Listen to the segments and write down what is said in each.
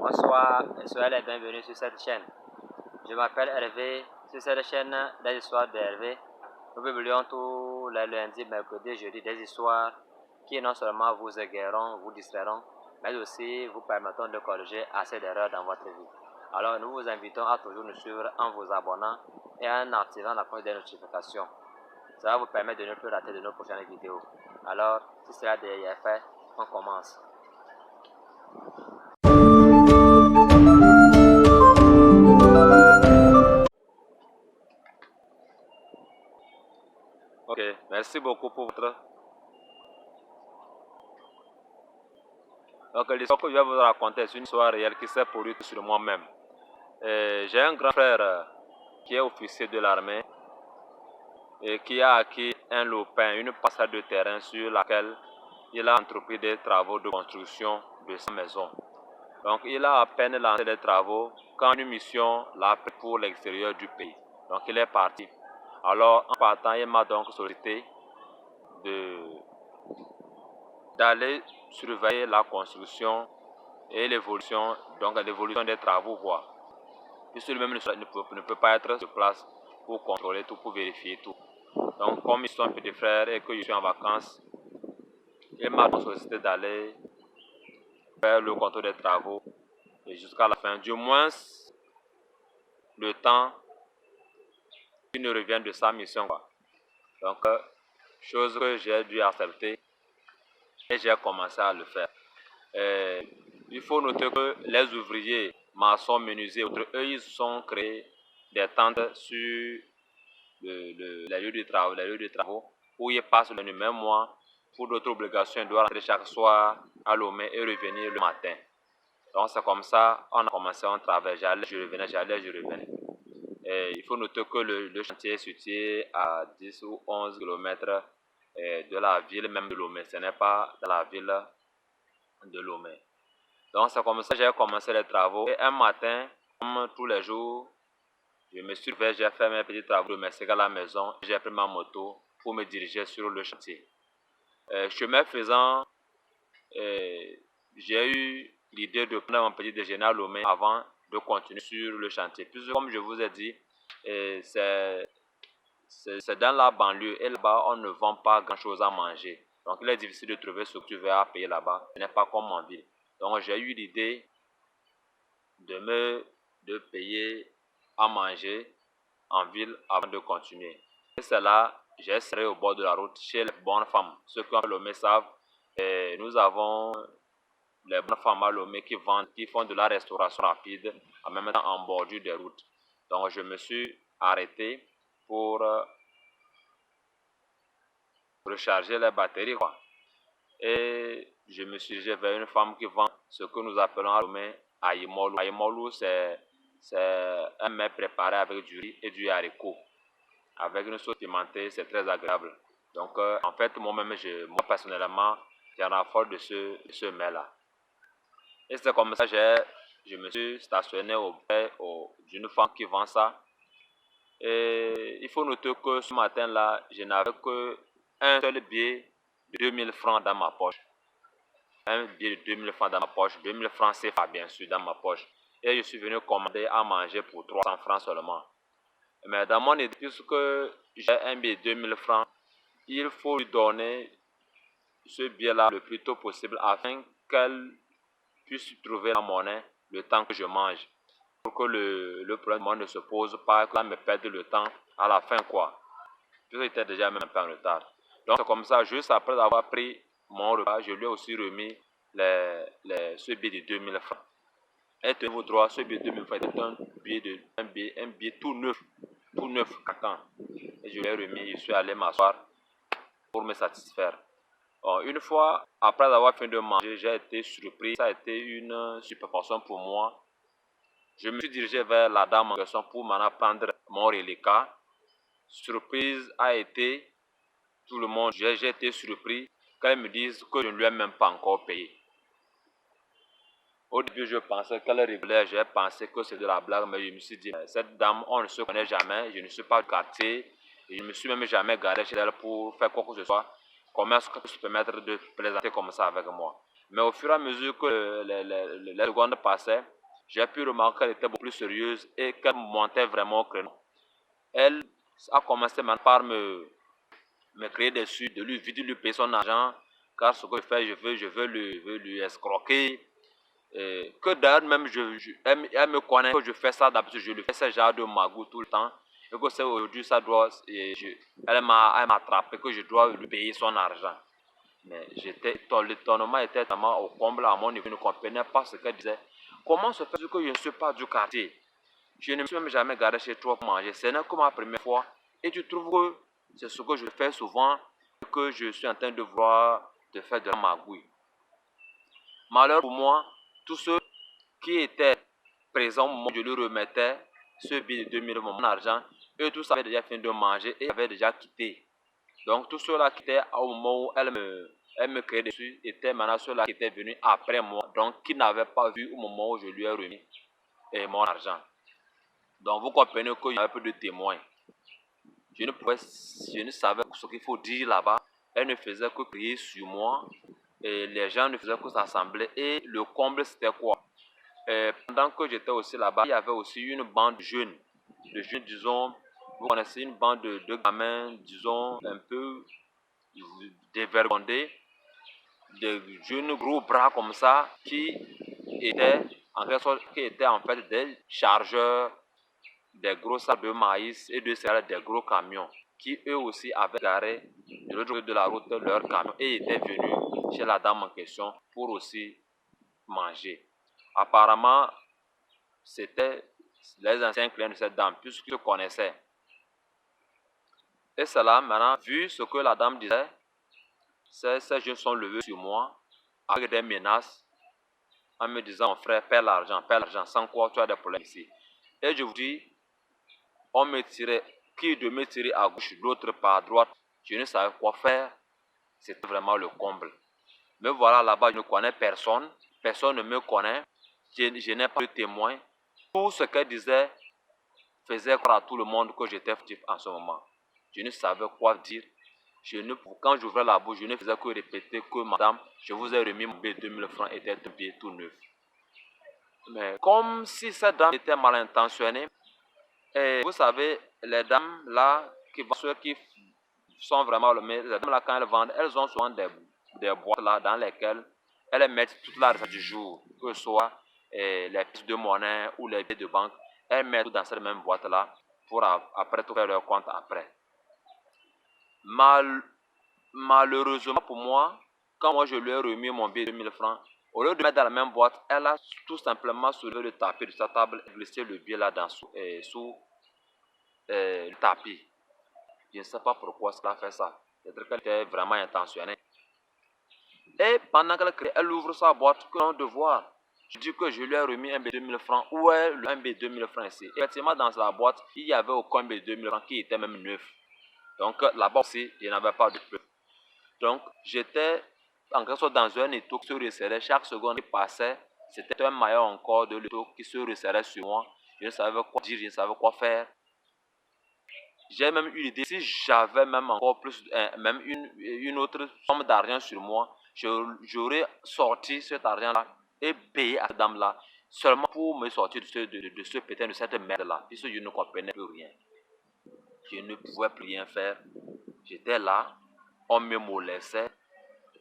Bonsoir et soyez les bienvenus sur cette chaîne. Je m'appelle Hervé. Sur cette chaîne, des histoires d'Hervé. Nous publions tous les lundis, mercredis et jeudis des histoires qui non seulement vous égaieront, vous distrairont, mais aussi vous permettront de corriger assez d'erreurs dans votre vie. Alors nous vous invitons à toujours nous suivre en vous abonnant et en activant la cloche des notifications. Ça va vous permettre de ne plus rater de nos prochaines vidéos. Alors, si cela est fait, on commence. Ok, merci beaucoup pour votre... Donc l'histoire que je vais vous raconter, c'est une histoire réelle qui s'est produite sur moi-même. J'ai un grand frère qui est officier de l'armée et qui a acquis un lopin, une parcelle de terrain sur laquelle il a entrepris des travaux de construction de sa maison. Donc il a à peine lancé les travaux quand une mission l'a pris pour l'extérieur du pays. Donc il est parti. Alors en partant, il m'a donc sollicité d'aller surveiller la construction et l'évolution, donc l'évolution des travaux, quoi. Puisque lui-même ne peut pas être sur place pour contrôler tout, pour vérifier tout. Donc comme ils sont un petit frère et que je suis en vacances, il m'a sollicité d'aller faire le contrôle des travaux et jusqu'à la fin, du moins le temps qu'il ne revienne de sa mission, quoi. Donc, chose que j'ai dû accepter et j'ai commencé à le faire. Il faut noter que les ouvriers, maçons, menuisiers, autres, eux, ils ont créé des tentes sur les lieux de travaux où ils passent le nuit. Même moi, pour d'autres obligations, ils doivent rentrer chaque soir à Lomé et revenir le matin. Donc c'est comme ça, on a commencé, on travaillait, j'allais, je revenais, j'allais, je revenais. Et il faut noter que le chantier est situé à 10 ou 11 km de la ville même de Lomé. Ce n'est pas dans la ville de Lomé. Donc c'est comme ça que j'ai commencé les travaux. Et un matin, comme tous les jours, je me suis levé, j'ai fait mes petits travaux domestiques à la maison. J'ai pris ma moto pour me diriger sur le chantier. Chemin faisant, j'ai eu l'idée de prendre mon petit déjeuner à Lomé avant de continuer sur le chantier. Puisque comme je vous ai dit, c'est dans la banlieue et là-bas, on ne vend pas grand-chose à manger. Donc il est difficile de trouver ce que tu veux à payer là-bas. Ce n'est pas comme en ville. Donc j'ai eu l'idée de payer à manger en ville avant de continuer. Et c'est là, j'ai serré au bord de la route chez les bonnes femmes. Ceux qui ont fait Lomé savent, nous avons les bonnes femmes à Lomé qui vendent, qui font de la restauration rapide, en même temps en bordure des routes. Donc je me suis arrêté pour recharger les batteries, quoi. Et je me suis dirigé vers une femme qui vend ce que nous appelons à Lomé aïmolou. Aïmolou, c'est un mets préparé avec du riz et du haricot. Avec une sauce pimentée, c'est très agréable. Donc, en fait, moi-même, moi personnellement, j'en raffole de ce mets-là. Et c'est comme ça que je me suis stationné auprès d'une femme qui vend ça. Et il faut noter que ce matin-là, je n'avais qu'un seul billet de 2000 francs dans ma poche. Un billet de 2000 francs dans ma poche, 2000 francs CFA bien sûr dans ma poche. Et je suis venu commander à manger pour 300 francs seulement. Mais dans mon idée, puisque j'ai un billet de 2000 francs, il faut lui donner ce billet-là le plus tôt possible afin qu'elle puisse trouver la monnaie le temps que je mange. Pour que le problème ne se pose pas, qu'elle me perde le temps à la fin, quoi. Puisque j'étais déjà même un peu en retard. Donc c'est comme ça, juste après avoir pris mon repas, je lui ai aussi remis ce billet de 2000 francs. Et tenez-vous droit, ce billet de 2000 francs était un billet tout neuf, cacan. Et je l'ai remis, je suis allé m'asseoir pour me satisfaire. Une fois, après avoir fini de manger, j'ai été surpris. Ça a été une stupéfaction pour moi. Je me suis dirigé vers la dame en question pour m'en prendre mon reliquat. Surprise a été, tout le monde, j'ai été surpris quand ils me disent que je ne lui ai même pas encore payé. Au début, je pensais qu'elle rigolait, j'ai pensé que c'est de la blague, mais je me suis dit, cette dame, on ne se connaît jamais, je ne suis pas du quartier, et je ne me suis même jamais garé chez elle pour faire quoi que ce soit. Comment est-ce qu'elle peut se permettre de plaisanter comme ça avec moi? Mais au fur et à mesure que les secondes passaient, j'ai pu remarquer qu'elle était beaucoup plus sérieuse et qu'elle montait vraiment au créneau. Elle a commencé maintenant par me créer dessus, de lui vider, lui payer son argent, car ce que je fais, je veux lui escroquer. Que d'ailleurs, même, elle me connaît que je fais ça, d'habitude, je lui fais ce genre de magou tout le temps. Et que c'est aujourd'hui, ça doit, elle m'a attrapé, que je dois lui payer son argent. Mais l'étonnement était tellement au comble à mon niveau, je ne comprenais pas ce qu'elle disait. Comment se fait que je ne suis pas du quartier? Je ne me suis même jamais gardé chez toi pour manger. Ce n'est que ma première fois. Et tu trouves que c'est ce que je fais souvent, que je suis en train de vouloir te faire de la magouille. Malheur pour moi, tous ceux qui étaient présents au moment où je lui remettais ce billet de 2000 mon argent, eux tous avaient déjà fini de manger et avaient déjà quitté. Donc tous ceux-là qui étaient au moment où elle me créait dessus étaient maintenant ceux-là qui étaient venus après moi, donc qui n'avaient pas vu au moment où je lui ai remis mon argent. Donc vous comprenez qu'il y avait peu de témoins. Je ne savais pas ce qu'il faut dire là-bas. Elle ne faisait que crier sur moi. Et les gens ne faisaient que s'assembler. Et le comble, c'était quoi? Pendant que j'étais aussi là-bas, il y avait aussi une bande de jeunes, disons, vous connaissez une bande de gamins, disons, un peu dévergondés, de jeunes gros bras comme ça, étaient qui étaient en fait des chargeurs des gros sacs de maïs et de céréales, des gros camions, qui eux aussi avaient garé de l'autre côté de la route leur camion et étaient venus chez la dame en question pour aussi manger. Apparemment, c'était les anciens clients de cette dame, puisqu'ils se connaissaient. Et cela, maintenant, vu ce que la dame disait, ces jeunes sont levés sur moi avec des menaces en me disant, mon frère, paie l'argent, sans quoi tu as des problèmes ici. Et je vous dis, on me tirait, qui de me tirer à gauche, l'autre par droite, je ne savais quoi faire. C'était vraiment le comble. Mais voilà, là-bas, je ne connais personne, personne ne me connaît, je n'ai pas de témoin. Tout ce qu'elle disait faisait croire à tout le monde que j'étais fautif en ce moment. Je ne savais quoi dire. Quand j'ouvrais la bouche, je ne faisais que répéter que madame, je vous ai remis mon billet de 2000 francs, était un billet tout neuf. Mais comme si cette dame était mal intentionnée, et vous savez, les dames là, ceux qui sont vraiment le meilleur, les dames là, quand elles vendent, elles ont souvent des boîtes là dans lesquelles elles mettent toute la recette du jour, que ce soit les pièces de monnaie ou les billets de banque, elles mettent tout dans cette même boîte là pour après tout faire leur compte après. Malheureusement pour moi, quand moi je lui ai remis mon billet de 2000 francs, au lieu de mettre dans la même boîte, elle a tout simplement soulevé le tapis de sa table et glissé le billet là sous le tapis. Je ne sais pas pourquoi elle a fait ça. Peut-être qu'elle était vraiment intentionnée. Et pendant qu'elle ouvre sa boîte, que l'on de voir, je dis que je lui ai remis un billet de 2000 francs. Où est un billet de 2000 francs ici? Effectivement, dans la boîte, il n'y avait aucun billet de 2000 francs qui était même neuf. Donc là-bas aussi, il n'y avait pas de peu. Donc j'étais en quelque sorte dans un étau qui se resserrait. Chaque seconde qui passait, c'était un maillot encore de l'étau qui se resserrait sur moi. Je ne savais quoi dire, je ne savais quoi faire. J'ai même eu l'idée, si j'avais même encore plus, même une autre somme d'argent sur moi, j'aurais sorti cet argent-là et payé à cette dame-là, seulement pour me sortir de ce pétain, de cette merde-là, puisque je ne comprenais plus rien. Je ne pouvais plus rien faire. J'étais là, on me molestait,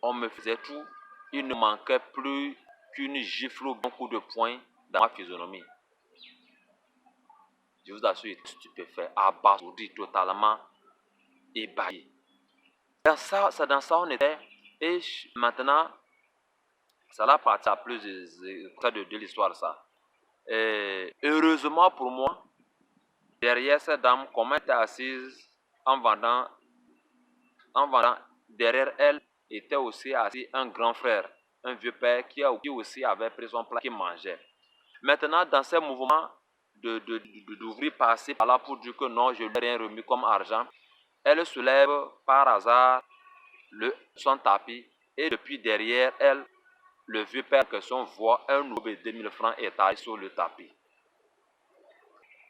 on me faisait tout. Il ne manquait plus qu'une gifle ou un coup de poing dans ma physionomie. Je vous assure, j'étais stupéfait, abasourdi, totalement ébahi. C'est dans ça on était. Et maintenant, ça l'a parti à plus de l'histoire ça. Et heureusement pour moi, derrière cette dame, comme elle était assise en vendant, derrière elle était aussi assis un grand frère, un vieux père qui aussi avait pris son plat, qui mangeait. Maintenant, dans ces mouvements d'ouvrir passer par là pour dire que non, je ne lui ai rien remis comme argent, elle soulève par hasard son tapis et depuis derrière elle, le vieux père que son voit un nouveau de 2000 francs étalé sur le tapis.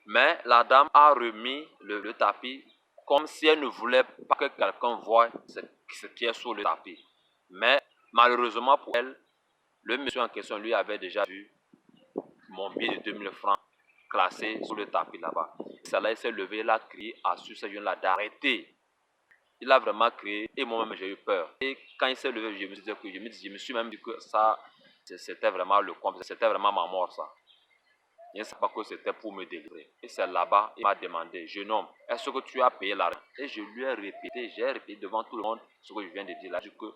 Mais la dame a remis le tapis comme si elle ne voulait pas que quelqu'un voie ce qui est sur le tapis. Mais malheureusement pour elle, le monsieur en question lui avait déjà vu mon billet de 2000 francs classé sur le tapis là-bas. Celle-là, il s'est levé, il a crié à sur ce jeune-là d'arrêter. Il a vraiment crié et moi-même j'ai eu peur. Et quand il s'est levé, je me suis même dit que ça, c'était vraiment le comble, c'était vraiment ma mort ça. Je ne sais pas que c'était pour me délivrer. Et c'est là-bas, il m'a demandé, jeune homme, est-ce que tu as payé l'argent? Et je lui ai répété, j'ai répété devant tout le monde ce que je viens de dire là. Je que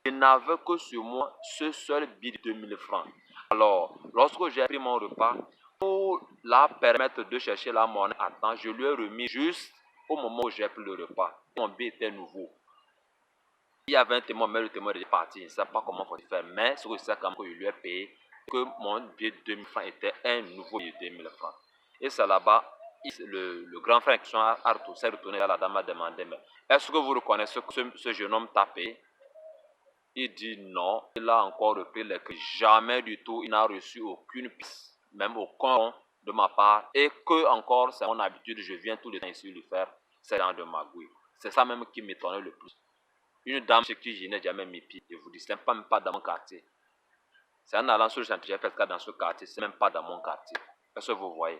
je n'avais que sur moi ce seul billet de 2000 francs. Alors, lorsque j'ai pris mon repas, pour la permettre de chercher la monnaie à temps, je lui ai remis juste au moment où j'ai pris le repas. Mon billet était nouveau. Il y avait un témoin, mais le témoin est parti. Je ne sais pas comment il faut faire, mais ce que je sais quand même que je lui ai payé, que mon billet de 2000 francs était un nouveau billet de 2000 francs. Et c'est là-bas, le grand frère qui s'est retourné vers la dame a demandé, mais est-ce que vous reconnaissez que ce jeune homme t'a payé? Il dit non. Il a encore repris les cris. Jamais du tout, il n'a reçu aucune piste, même aucun rond de ma part. Et que encore, c'est mon habitude, je viens tous les temps ici lui faire ces genre de magouille. C'est ça même qui m'étonnait le plus. Une dame chez qui je n'ai jamais mis pied. Je vous dis, c'est même pas dans mon quartier. C'est en allant sur le chantier, j'ai fait ça dans ce quartier. C'est même pas dans mon quartier. Est-ce que vous voyez?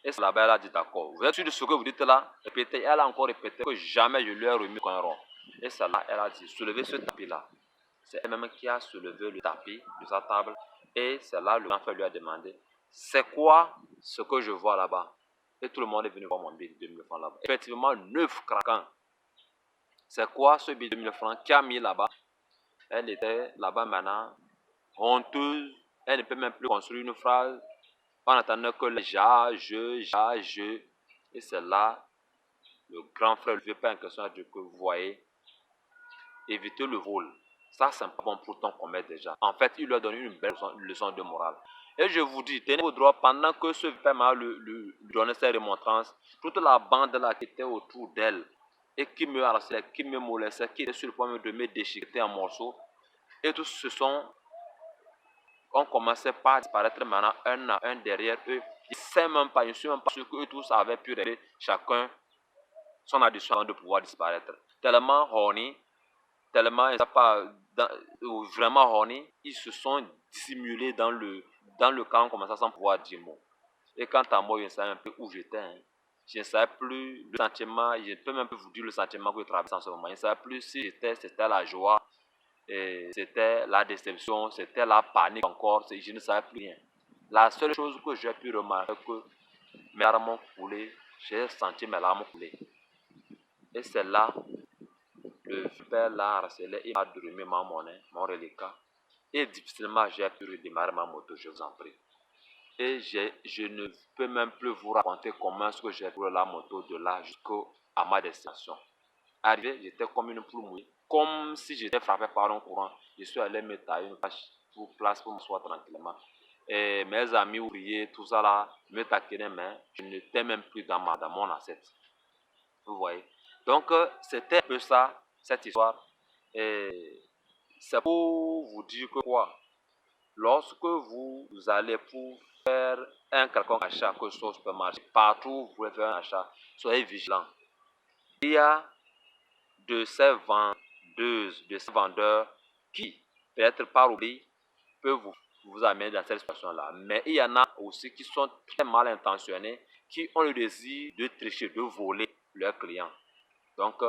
Et c'est là-bas, elle a dit d'accord. Vous êtes sûr de ce que vous dites là? Répétez. Elle a encore répété que jamais je lui ai remis un rond. Et c'est là, elle a dit, soulevez ce tapis-là. C'est elle-même qui a soulevé le tapis de sa table. Et c'est là, le grand frère lui a demandé, c'est quoi ce que je vois là-bas? Et tout le monde est venu voir mon billet de 2000 francs là-bas. Effectivement, 9 craquants. C'est quoi ce billet de 2000 francs qui a mis là-bas? Elle était là-bas maintenant, honteuse. Elle ne peut même plus construire une phrase. On attendait que le je. Et c'est là, le grand frère lui fait pas une question à Dieu que vous voyez. Évitez le vol. Ça, c'est pas bon pour ton commerce déjà. En fait, il lui a donné une belle leçon de morale. Et je vous dis, tenez vos droits pendant que ce paiement lui donnait ses remontrances. Toute la bande là qui était autour d'elle et qui me harcelait, qui me molestait, qui était sur le point de me déchiqueter en morceaux. Et tous on commençait par disparaître maintenant un à un derrière eux. Ils ne savent même pas, ils ne savent même pas ce qu'eux tous avaient pu régler chacun son addition avant de pouvoir disparaître. Tellement horny, tellement pas, vraiment horny, ils se sont dissimulés dans le camp comme ça sans pouvoir dire mot. Et quant à moi, je ne savais un peu où j'étais. Hein. Je ne savais plus le sentiment, je ne peux même plus vous dire le sentiment que je traversais en ce moment. Je ne savais plus si c'était la joie, c'était la déception, c'était la panique encore, je ne savais plus rien. La seule chose que j'ai pu remarquer, c'est que mes larmes ont coulé, j'ai senti mes larmes couler. Et c'est là, le père l'a harcelé, il m'a remis ma monnaie, mon reliquat. Et difficilement, j'ai pu redémarrer ma moto, je vous en prie. Et je ne peux même plus vous raconter comment est-ce que j'ai pris la moto de là jusqu'à ma destination. Arrivé, j'étais comme une poule mouillée, comme si j'étais frappé par un courant. Je suis allé me tailler une place pour m'asseoir tranquillement. Et mes amis ouvriers, tout ça là, me taquinaient, mais je n'étais même plus dans mon assiette. Vous voyez. Donc, c'était un peu ça, cette histoire. Et c'est pour vous dire que quoi? Lorsque vous allez pour faire un quelconque achat, que ce soit au supermarché, partout où vous voulez faire un achat, soyez vigilant. Il y a de ces vendeuses, de ces vendeurs qui, peut-être par oubli, peuvent vous amener dans cette situation-là. Mais il y en a aussi qui sont très mal intentionnés, qui ont le désir de tricher, de voler leurs clients. Donc,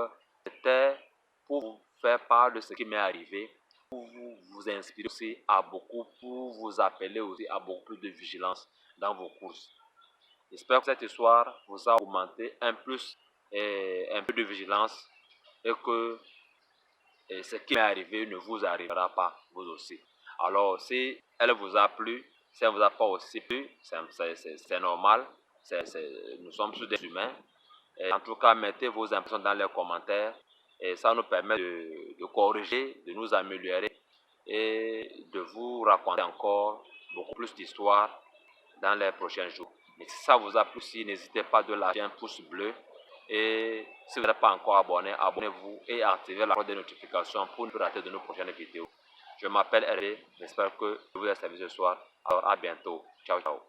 c'était pour vous faire part de ce qui m'est arrivé, pour vous inspirer aussi à beaucoup, pour vous appeler aussi à beaucoup plus de vigilance dans vos courses. J'espère que cette histoire vous a augmenté un plus et un peu de vigilance et que ce qui m'est arrivé ne vous arrivera pas, vous aussi. Alors, si elle vous a plu, si elle ne vous a pas aussi plu, c'est normal, nous sommes tous des humains. Et en tout cas, mettez vos impressions dans les commentaires et ça nous permet de corriger, de nous améliorer et de vous raconter encore beaucoup plus d'histoires dans les prochains jours. Mais si ça vous a plu, n'hésitez pas de lâcher un pouce bleu et si vous n'êtes pas encore abonné, abonnez-vous et activez la cloche de notification pour ne pas rater de nos prochaines vidéos. Je m'appelle Hervé, j'espère que je vous ai servi ce soir. Alors à bientôt. Ciao, ciao.